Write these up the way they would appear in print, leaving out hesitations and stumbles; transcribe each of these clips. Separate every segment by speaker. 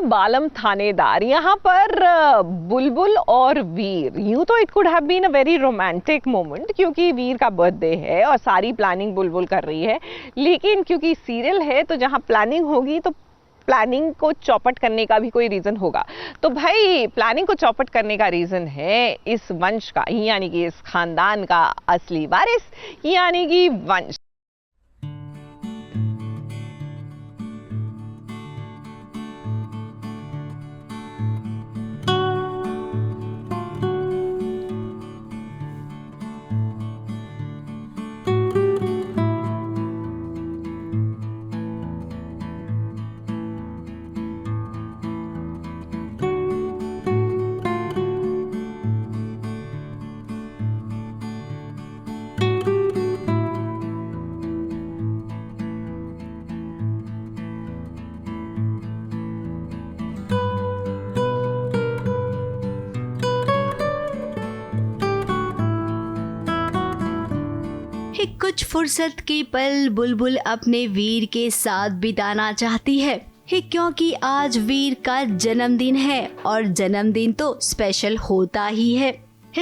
Speaker 1: बालम थानेदार। यहाँ पर बुलबुल और वीर, यूं तो it could have been a very romantic moment क्योंकि वीर का बर्थडे है और सारी प्लानिंग बुलबुल कर रही है, लेकिन क्योंकि सीरियल है तो जहाँ प्लानिंग होगी तो प्लानिंग को चौपट करने का भी कोई रीजन होगा। तो भाई प्लानिंग को चौपट करने का रीजन है इस वंश का, यानी कि इस खानदान का असली वारिस यानी कि वंश।
Speaker 2: कुछ फुर्सत के पल बुलबुल अपने वीर के साथ बिताना चाहती है क्योंकि आज वीर का जन्मदिन है और जन्मदिन तो स्पेशल होता ही है।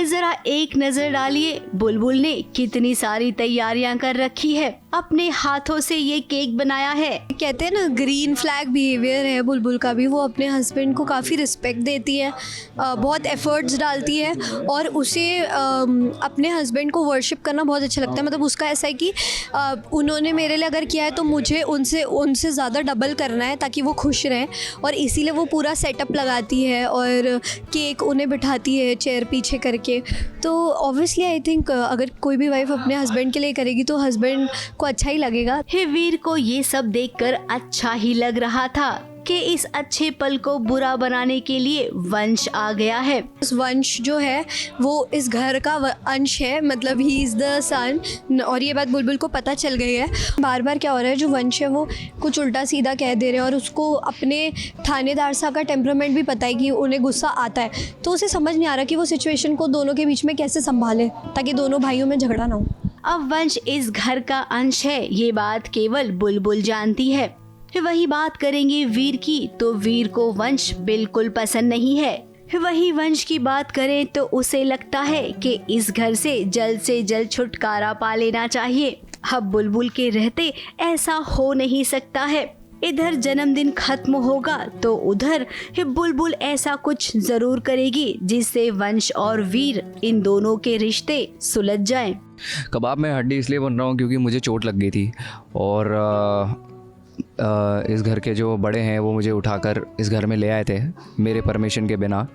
Speaker 2: जरा एक नजर डालिए बुलबुल ने कितनी सारी तैयारियां कर रखी है। अपने हाथों से ये केक बनाया है।
Speaker 3: कहते हैं ना ग्रीन फ्लैग बिहेवियर है बुलबुल का भी। वो अपने हस्बैंड को काफ़ी रिस्पेक्ट देती है, बहुत एफर्ट्स डालती है और उसे अपने हस्बैंड को वर्शिप करना बहुत अच्छा लगता है। मतलब उसका ऐसा है कि उन्होंने मेरे लिए अगर किया है तो मुझे उनसे ज़्यादा डबल करना है ताकि वो खुश रहें, और इसीलिए वो पूरा सेटअप लगाती है और केक उन्हें बिठाती है चेयर पीछे करके। तो ऑब्वियसली आई थिंक अगर कोई भी वाइफ अपने हस्बैंड के लिए करेगी तो हस्बैंड को अच्छा ही लगेगा।
Speaker 2: वीर को ये सब देखकर अच्छा ही लग रहा था कि इस अच्छे पल को बुरा बनाने के लिए वंश आ गया है।
Speaker 3: वंश जो है वो इस घर का अंश है, मतलब ही इज द सन, और ये बात बुलबुल को पता चल गई है। बार बार क्या हो रहा है, जो वंश है वो कुछ उल्टा सीधा कह दे रहे हैं और उसको अपने थानेदार साहब का टेम्परामेंट भी पता है कि उन्हें गुस्सा आता है, तो उसे समझ नहीं आ रहा कि वो सिचुएशन को दोनों के बीच में कैसे संभाले ताकि दोनों भाइयों में झगड़ा ना हो।
Speaker 2: अब वंश इस घर का अंश है, ये बात केवल बुलबुल जानती है। वही बात करेंगे वीर की तो वीर को वंश बिल्कुल पसंद नहीं है। वही वंश की बात करें तो उसे लगता है कि इस घर से जल्द छुटकारा पा लेना चाहिए। अब बुलबुल के रहते ऐसा हो नहीं सकता है। इधर जन्मदिन खत्म होगा तो उधर बुलबुल ऐसा कुछ जरूर करेगी जिससे वंश और वीर इन दोनों के रिश्ते सुलझ जाएं।
Speaker 4: कबाब में हड्डी इसलिए बन रहा हूँ क्योंकि मुझे चोट लग गई थी और इस घर के जो बड़े हैं वो मुझे उठाकर इस घर में ले आए थे मेरे परमिशन के बिना,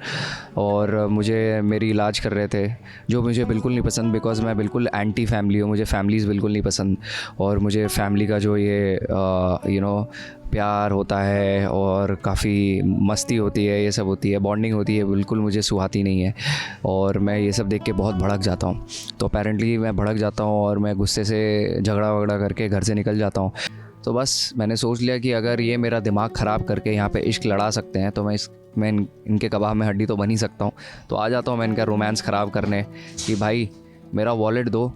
Speaker 4: और मुझे मेरी इलाज कर रहे थे जो मुझे बिल्कुल नहीं पसंद, बिकॉज़ मैं बिल्कुल एंटी फैमिली हूँ। मुझे फैमिलीज़ बिल्कुल नहीं पसंद और मुझे फैमिली का जो ये प्यार होता है और काफ़ी मस्ती होती है, ये सब होती है, बॉन्डिंग होती है, बिल्कुल मुझे सुहाती नहीं है और मैं ये सब देख के बहुत भड़क जाता हूँ। तो अपेरेंटली मैं भड़क जाता हूँ और मैं गुस्से से झगड़ा वगड़ा करके घर से निकल जाता हूँ। तो बस मैंने सोच लिया कि अगर ये मेरा दिमाग ख़राब करके यहाँ पे इश्क लड़ा सकते हैं तो मैं इनके कबाब में हड्डी तो बन ही सकता हूँ। तो आ जाता हूँ मैं इनका रोमांस ख़राब करने कि भाई मेरा वॉलेट दो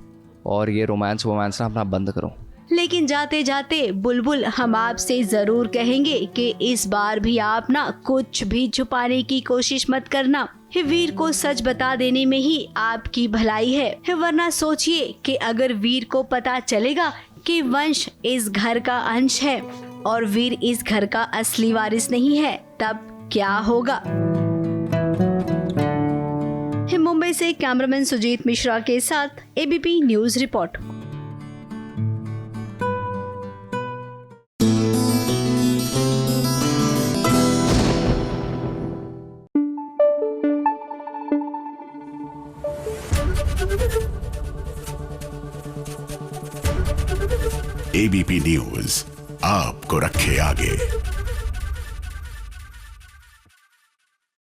Speaker 4: और ये रोमांस ना अपना बंद करो।
Speaker 2: लेकिन जाते जाते बुलबुल हम आपसे जरूर कहेंगे कि इस बार भी आप ना कुछ भी छुपाने की कोशिश मत करना। वीर को सच बता देने में ही आपकी भलाई है, वरना सोचिए कि अगर वीर को पता चलेगा कि वंश इस घर का अंश है और वीर इस घर का असली वारिस नहीं है, तब क्या होगा। मुंबई से कैमरामैन सुजीत मिश्रा के साथ ABP news report.
Speaker 5: ABP news आपको रखे आगे।